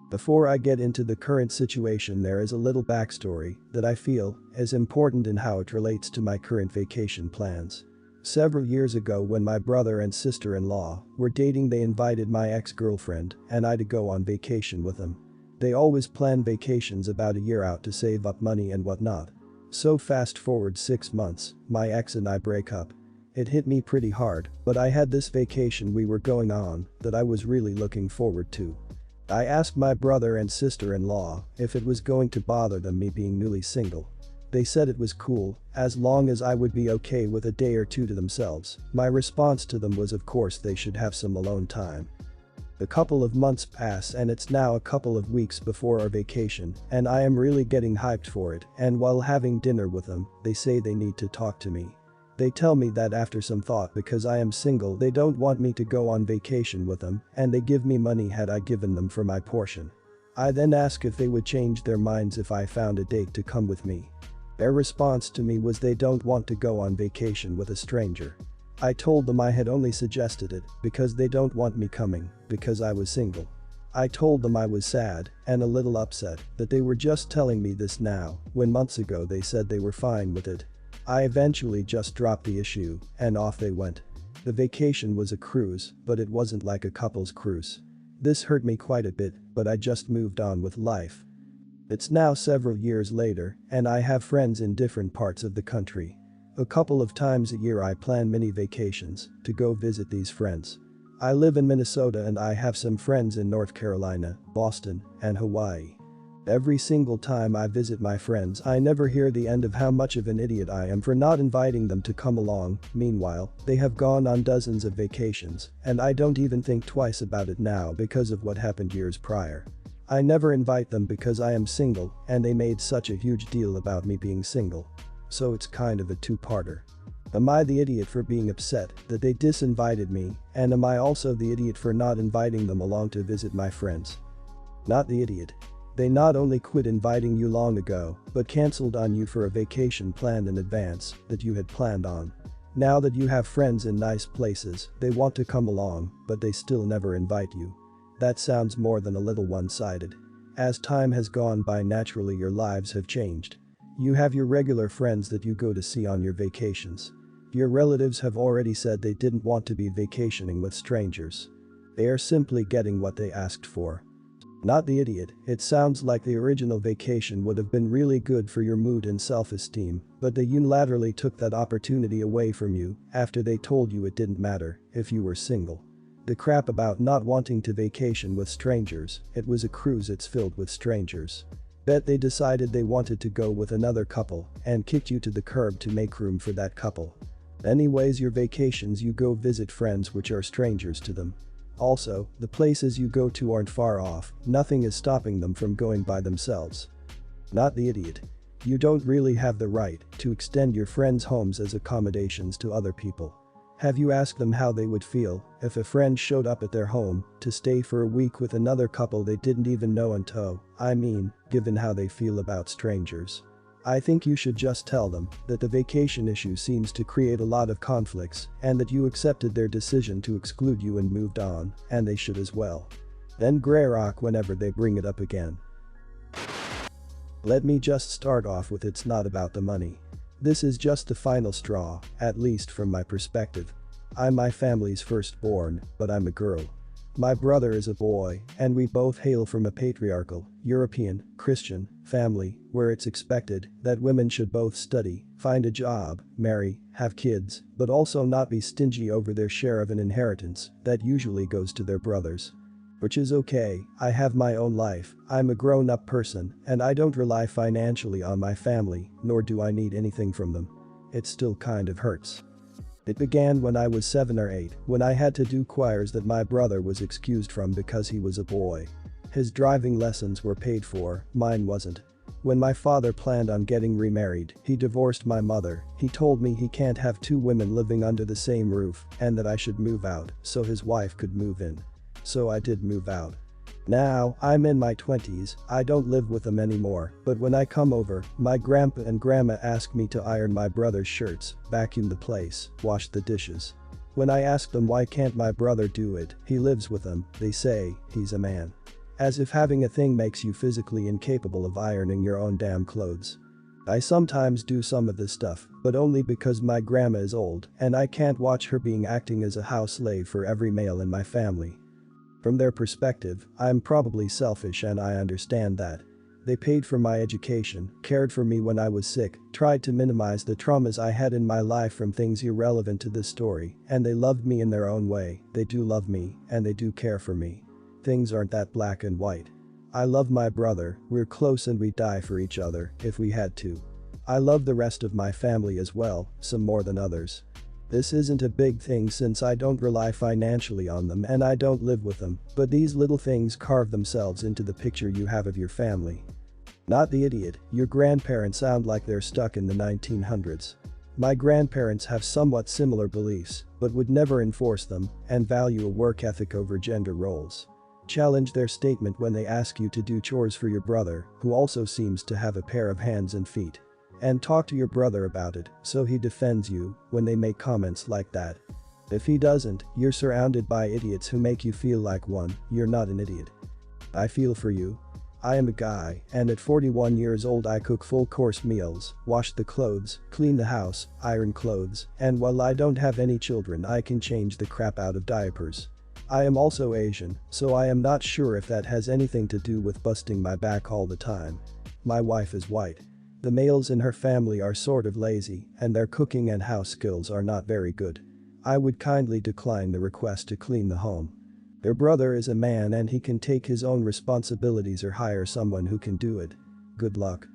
Before I get into the current situation, there is a little backstory that I feel is important in how it relates to my current vacation plans. Several years ago, when my brother and sister-in-law were dating, they invited my ex-girlfriend and I to go on vacation with them. They always plan vacations about a year out to save up money and whatnot. So fast forward 6 months, my ex and I break up. It hit me pretty hard, but I had this vacation we were going on that I was really looking forward to. I asked my brother and sister-in-law if it was going to bother them me being newly single. They said it was cool, as long as I would be okay with a day or two to themselves. My response to them was, of course they should have some alone time. A couple of months pass and it's now a couple of weeks before our vacation, and I am really getting hyped for it, and while having dinner with them, they say they need to talk to me. They tell me that after some thought, because I am single, they don't want me to go on vacation with them, and they give me money had I given them for my portion. I then ask if they would change their minds if I found a date to come with me. Their response to me was they don't want to go on vacation with a stranger. I told them I had only suggested it because they don't want me coming, because I was single. I told them I was sad and a little upset that they were just telling me this now, when months ago they said they were fine with it. I eventually just dropped the issue and off they went. The vacation was a cruise, but it wasn't like a couple's cruise. This hurt me quite a bit, but I just moved on with life. It's now several years later, and I have friends in different parts of the country. A couple of times a year I plan mini vacations to go visit these friends. I live in Minnesota and I have some friends in North Carolina, Boston, and Hawaii. Every single time I visit my friends, I never hear the end of how much of an idiot I am for not inviting them to come along. Meanwhile, they have gone on dozens of vacations, and I don't even think twice about it now because of what happened years prior. I never invite them because I am single, and they made such a huge deal about me being single. So it's kind of a two-parter. Am I the idiot for being upset that they disinvited me, and am I also the idiot for not inviting them along to visit my friends? Not the idiot. They not only quit inviting you long ago, but cancelled on you for a vacation planned in advance that you had planned on. Now that you have friends in nice places, they want to come along, but they still never invite you. That sounds more than a little one-sided. As time has gone by, naturally your lives have changed. You have your regular friends that you go to see on your vacations. Your relatives have already said they didn't want to be vacationing with strangers. They are simply getting what they asked for. Not the idiot. It sounds like the original vacation would have been really good for your mood and self-esteem, but they unilaterally took that opportunity away from you after they told you it didn't matter if you were single. The crap about not wanting to vacation with strangers, it was a cruise, it's filled with strangers. Bet they decided they wanted to go with another couple and kicked you to the curb to make room for that couple. Anyways, your vacations, you go visit friends which are strangers to them. Also, the places you go to aren't far off, nothing is stopping them from going by themselves. Not the idiot. You don't really have the right to extend your friends' homes as accommodations to other people. Have you asked them how they would feel if a friend showed up at their home to stay for a week with another couple they didn't even know in tow? I mean, given how they feel about strangers. I think you should just tell them that the vacation issue seems to create a lot of conflicts and that you accepted their decision to exclude you and moved on, and they should as well. Then grey rock whenever they bring it up again. Let me just start off with, it's not about the money. This is just the final straw, at least from my perspective. I'm my family's firstborn, but I'm a girl. My brother is a boy, and we both hail from a patriarchal, European, Christian family where it's expected that women should both study, find a job, marry, have kids, but also not be stingy over their share of an inheritance that usually goes to their brothers. Which is okay, I have my own life, I'm a grown-up person, and I don't rely financially on my family, nor do I need anything from them. It still kind of hurts. It began when I was 7 or 8, when I had to do choirs that my brother was excused from because he was a boy. His driving lessons were paid for, mine wasn't. When my father planned on getting remarried, he divorced my mother. He told me he can't have two women living under the same roof and that I should move out so his wife could move in. So I did move out. Now, I'm in my 20s, I don't live with them anymore, but when I come over, my grandpa and grandma ask me to iron my brother's shirts, vacuum the place, wash the dishes. When I ask them why can't my brother do it, he lives with them, they say, he's a man. As if having a thing makes you physically incapable of ironing your own damn clothes. I sometimes do some of this stuff, but only because my grandma is old and I can't watch her being acting as a house slave for every male in my family. From their perspective, I'm probably selfish and I understand that. They paid for my education, cared for me when I was sick, tried to minimize the traumas I had in my life from things irrelevant to this story, and they loved me in their own way. They do love me, and they do care for me. Things aren't that black and white. I love my brother, we're close and we'd die for each other if we had to. I love the rest of my family as well, some more than others. This isn't a big thing since I don't rely financially on them and I don't live with them, but these little things carve themselves into the picture you have of your family. Not the idiot, your grandparents sound like they're stuck in the 1900s. My grandparents have somewhat similar beliefs, but would never enforce them and value a work ethic over gender roles. Challenge their statement when they ask you to do chores for your brother, who also seems to have a pair of hands and feet. And talk to your brother about it so he defends you when they make comments like that. If he doesn't, you're surrounded by idiots who make you feel like one, you're not an idiot. I feel for you. I am a guy, and at 41 years old I cook full-course meals, wash the clothes, clean the house, iron clothes, and while I don't have any children I can change the crap out of diapers. I am also Asian, so I am not sure if that has anything to do with busting my back all the time. My wife is white. The males in her family are sort of lazy, and their cooking and house skills are not very good. I would kindly decline the request to clean the home. Their brother is a man and he can take his own responsibilities or hire someone who can do it. Good luck.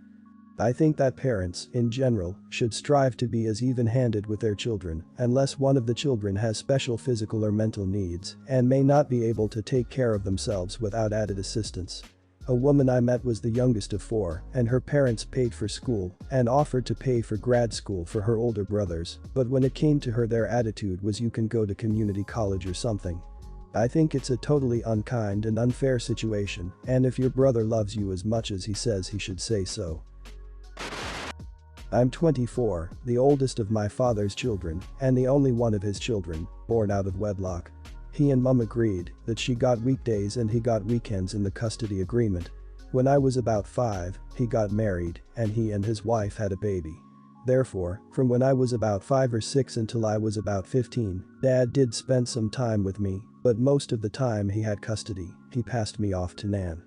I think that parents, in general, should strive to be as even-handed with their children, unless one of the children has special physical or mental needs and may not be able to take care of themselves without added assistance. A woman I met was the youngest of 4, and her parents paid for school and offered to pay for grad school for her older brothers, but when it came to her their attitude was you can go to community college or something. I think it's a totally unkind and unfair situation, and if your brother loves you as much as he says he should say so. I'm 24, the oldest of my father's children, and the only one of his children, born out of wedlock. He and Mum agreed that she got weekdays and he got weekends in the custody agreement. When I was about 5, he got married and he and his wife had a baby. Therefore, from when I was about 5 or 6 until I was about 15, Dad did spend some time with me, but most of the time he had custody, he passed me off to Nan.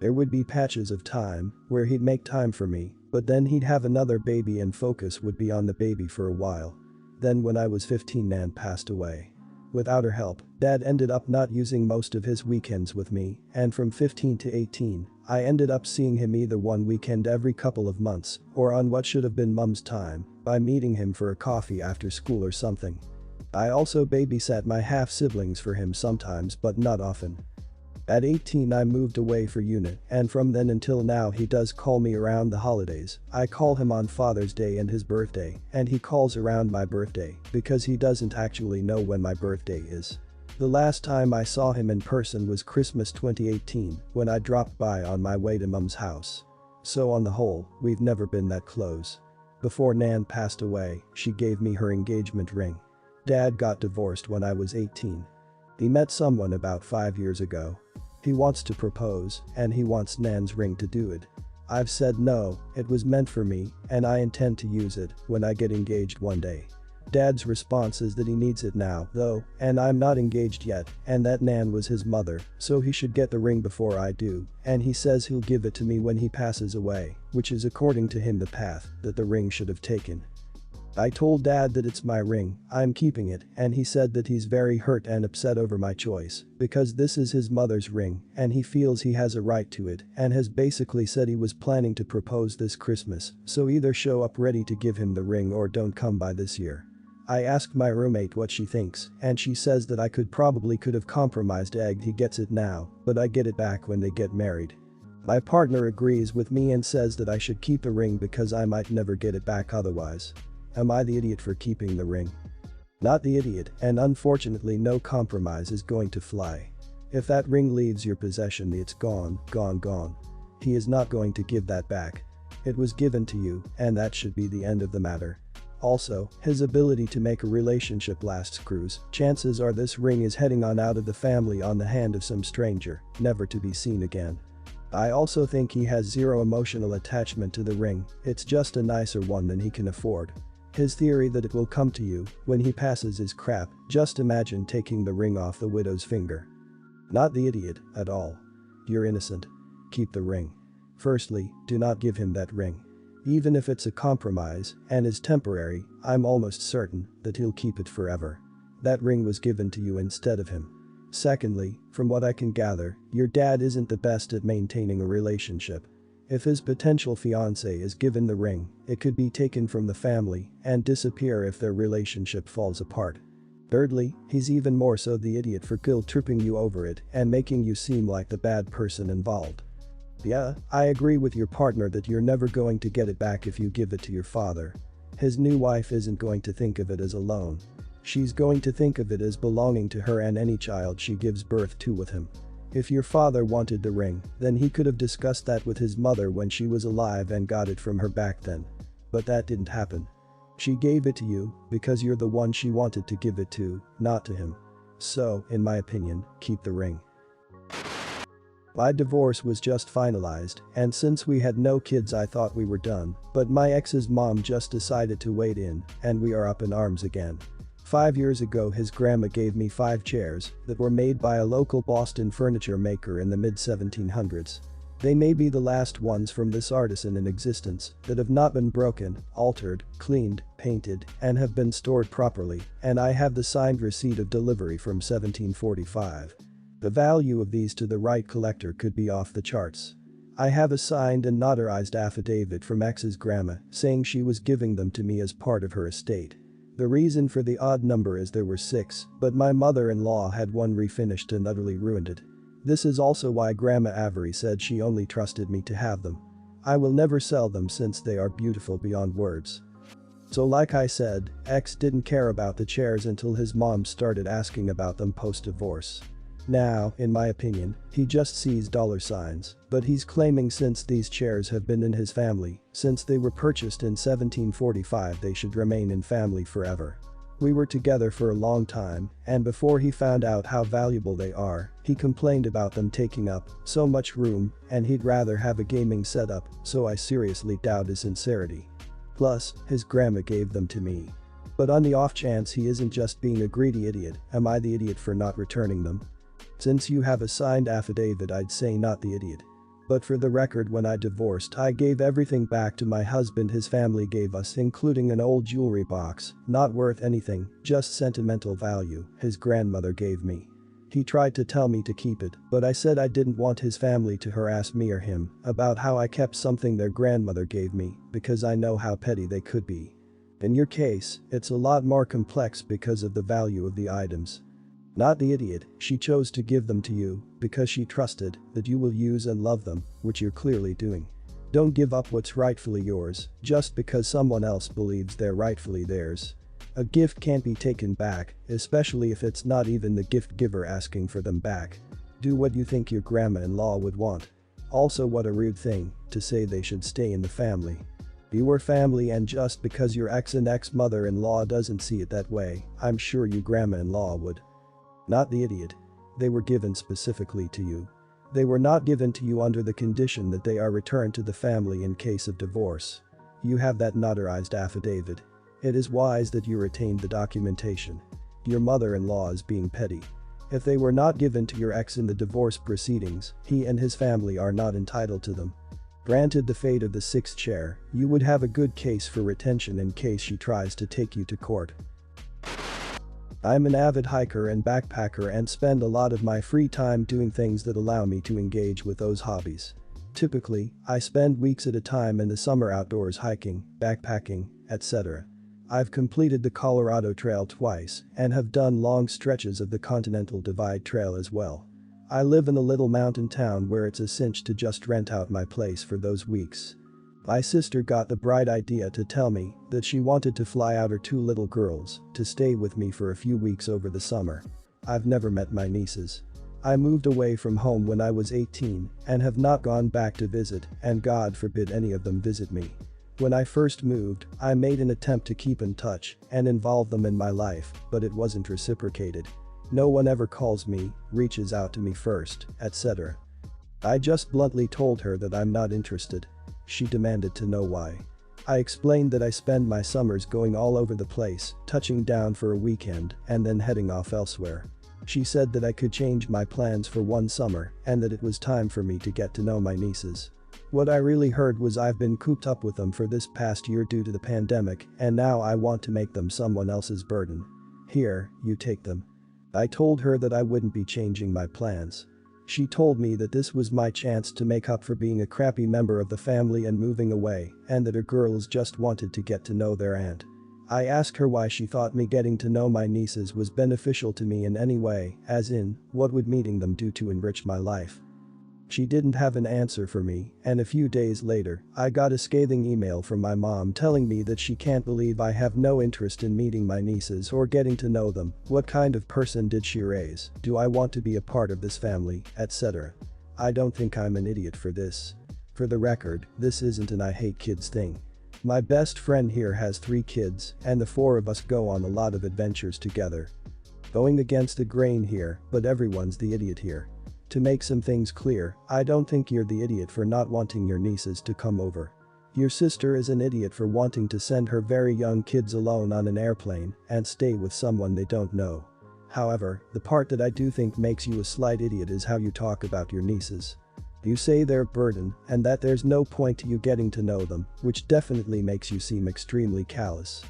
There would be patches of time where he'd make time for me, but then he'd have another baby and focus would be on the baby for a while. Then when I was 15 Nan passed away. Without her help, Dad ended up not using most of his weekends with me, and from 15 to 18, I ended up seeing him either one weekend every couple of months, or on what should have been Mum's time, by meeting him for a coffee after school or something. I also babysat my half-siblings for him sometimes but not often. At 18 I moved away for uni, and from then until now he does call me around the holidays. I call him on Father's Day and his birthday, and he calls around my birthday, because he doesn't actually know when my birthday is. The last time I saw him in person was Christmas 2018, when I dropped by on my way to Mum's house. So on the whole, we've never been that close. Before Nan passed away, she gave me her engagement ring. Dad got divorced when I was 18. He met someone about 5 years ago. He wants to propose, and he wants Nan's ring to do it. I've said no, it was meant for me, and I intend to use it when I get engaged one day. Dad's response is that he needs it now, though, and I'm not engaged yet, and that Nan was his mother, so he should get the ring before I do, and he says he'll give it to me when he passes away, which is according to him the path that the ring should have taken. I told Dad that it's my ring, I'm keeping it, and he said that he's very hurt and upset over my choice, because this is his mother's ring, and he feels he has a right to it, and has basically said he was planning to propose this Christmas, so either show up ready to give him the ring or don't come by this year. I asked my roommate what she thinks, and she says that I could have compromised egged he gets it now, but I get it back when they get married. My partner agrees with me and says that I should keep the ring because I might never get it back otherwise. Am I the idiot for keeping the ring? Not the idiot, and unfortunately no compromise is going to fly. If that ring leaves your possession, it's gone, gone, gone. He is not going to give that back. It was given to you, and that should be the end of the matter. Also, his ability to make a relationship last screws. Chances are this ring is heading on out of the family on the hand of some stranger, never to be seen again. I also think he has zero emotional attachment to the ring, it's just a nicer one than he can afford. His theory that it will come to you when he passes is crap, just imagine taking the ring off the widow's finger. Not the idiot, at all. You're innocent. Keep the ring. Firstly, do not give him that ring. Even if it's a compromise and is temporary, I'm almost certain that he'll keep it forever. That ring was given to you instead of him. Secondly, from what I can gather, your dad isn't the best at maintaining a relationship. If his potential fiancée is given the ring, it could be taken from the family and disappear if their relationship falls apart. Thirdly, he's even more so the idiot for guilt-tripping you over it and making you seem like the bad person involved. Yeah, I agree with your partner that you're never going to get it back if you give it to your father. His new wife isn't going to think of it as a loan. She's going to think of it as belonging to her and any child she gives birth to with him. If your father wanted the ring, then he could have discussed that with his mother when she was alive and got it from her back then. But that didn't happen. She gave it to you because you're the one she wanted to give it to, not to him. So, in my opinion, keep the ring. My divorce was just finalized, and since we had no kids I thought we were done, but my ex's mom just decided to wade in, and we are up in arms again. 5 years ago his grandma gave me 5 chairs that were made by a local Boston furniture maker in the mid-1700s. They may be the last ones from this artisan in existence that have not been broken, altered, cleaned, painted, and have been stored properly, and I have the signed receipt of delivery from 1745. The value of these to the right collector could be off the charts. I have a signed and notarized affidavit from ex's grandma saying she was giving them to me as part of her estate. The reason for the odd number is there were 6, but my mother-in-law had one refinished and utterly ruined it. This is also why Grandma Avery said she only trusted me to have them. I will never sell them since they are beautiful beyond words. So like I said, X didn't care about the chairs until his mom started asking about them post-divorce. Now, in my opinion, he just sees dollar signs, but he's claiming since these chairs have been in his family, since they were purchased in 1745 they should remain in family forever. We were together for a long time, and before he found out how valuable they are, he complained about them taking up so much room, and he'd rather have a gaming setup, so I seriously doubt his sincerity. Plus, his grandma gave them to me. But on the off chance he isn't just being a greedy idiot, am I the idiot for not returning them? Since you have a signed affidavit I'd say not the idiot. But for the record when I divorced I gave everything back to my husband his family gave us including an old jewelry box, not worth anything, just sentimental value, his grandmother gave me. He tried to tell me to keep it, but I said I didn't want his family to harass me or him about how I kept something their grandmother gave me because I know how petty they could be. In your case, it's a lot more complex because of the value of the items. Not the idiot, she chose to give them to you because she trusted that you will use and love them, which you're clearly doing. Don't give up what's rightfully yours just because someone else believes they're rightfully theirs. A gift can't be taken back, especially if it's not even the gift giver asking for them back. Do what you think your grandma-in-law would want. Also, what a rude thing to say they should stay in the family. You were family, and just because your ex and ex-mother-in-law doesn't see it that way, I'm sure your grandma-in-law would. Not the idiot. They were given specifically to you. They were not given to you under the condition that they are returned to the family in case of divorce. You have that notarized affidavit. It is wise that you retained the documentation. Your mother-in-law is being petty. If they were not given to your ex in the divorce proceedings, he and his family are not entitled to them. Granted the fate of the 6th chair, you would have a good case for retention in case she tries to take you to court. I'm an avid hiker and backpacker and spend a lot of my free time doing things that allow me to engage with those hobbies. Typically, I spend weeks at a time in the summer outdoors hiking, backpacking, etc. I've completed the Colorado Trail twice and have done long stretches of the Continental Divide Trail as well. I live in a little mountain town where it's a cinch to just rent out my place for those weeks. My sister got the bright idea to tell me that she wanted to fly out her 2 little girls to stay with me for a few weeks over the summer. I've never met my nieces. I moved away from home when I was 18 and have not gone back to visit, and God forbid any of them visit me. When I first moved, I made an attempt to keep in touch and involve them in my life, but it wasn't reciprocated. No one ever calls me, reaches out to me first, etc. I just bluntly told her that I'm not interested. She demanded to know why. I explained that I spend my summers going all over the place, touching down for a weekend and then heading off elsewhere. She said that I could change my plans for one summer and that it was time for me to get to know my nieces. What I really heard was I've been cooped up with them for this past year due to the pandemic and now I want to make them someone else's burden. Here, you take them. I told her that I wouldn't be changing my plans. She told me that this was my chance to make up for being a crappy member of the family and moving away and that her girls just wanted to get to know their aunt. I asked her why she thought me getting to know my nieces was beneficial to me in any way, as in, what would meeting them do to enrich my life? She didn't have an answer for me, and a few days later, I got a scathing email from my mom telling me that she can't believe I have no interest in meeting my nieces or getting to know them. What kind of person did she raise? Do I want to be a part of this family, etc. I don't think I'm an idiot for this. For the record, this isn't an I hate kids thing. My best friend here has 3 kids, and the 4 of us go on a lot of adventures together. Going against the grain here, but everyone's the idiot here. To make some things clear, I don't think you're the idiot for not wanting your nieces to come over. Your sister is an idiot for wanting to send her very young kids alone on an airplane and stay with someone they don't know. However, the part that I do think makes you a slight idiot is how you talk about your nieces. You say they're a burden and that there's no point to you getting to know them, which definitely makes you seem extremely callous.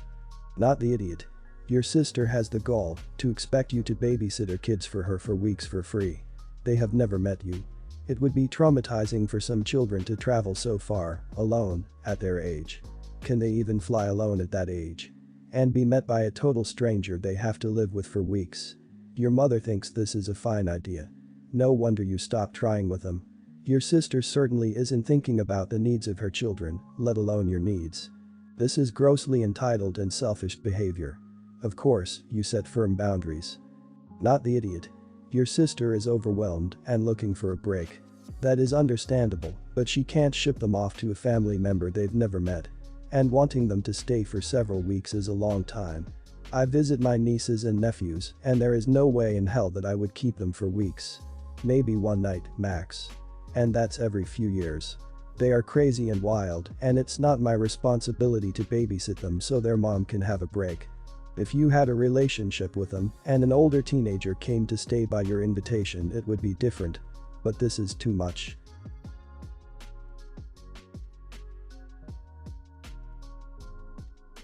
Not the idiot. Your sister has the gall to expect you to babysit her kids for her for weeks for free. They have never met you. It would be traumatizing for some children to travel so far, alone, at their age. Can they even fly alone at that age? And be met by a total stranger they have to live with for weeks. Your mother thinks this is a fine idea. No wonder you stopped trying with them. Your sister certainly isn't thinking about the needs of her children, let alone your needs. This is grossly entitled and selfish behavior. Of course, you set firm boundaries. Not the idiot. Your sister is overwhelmed and looking for a break. That is understandable, but she can't ship them off to a family member they've never met. And wanting them to stay for several weeks is a long time. I visit my nieces and nephews, and there is no way in hell that I would keep them for weeks. Maybe one night, max. And that's every few years. They are crazy and wild, and it's not my responsibility to babysit them so their mom can have a break. If you had a relationship with them and an older teenager came to stay by your invitation, it would be different. But this is too much.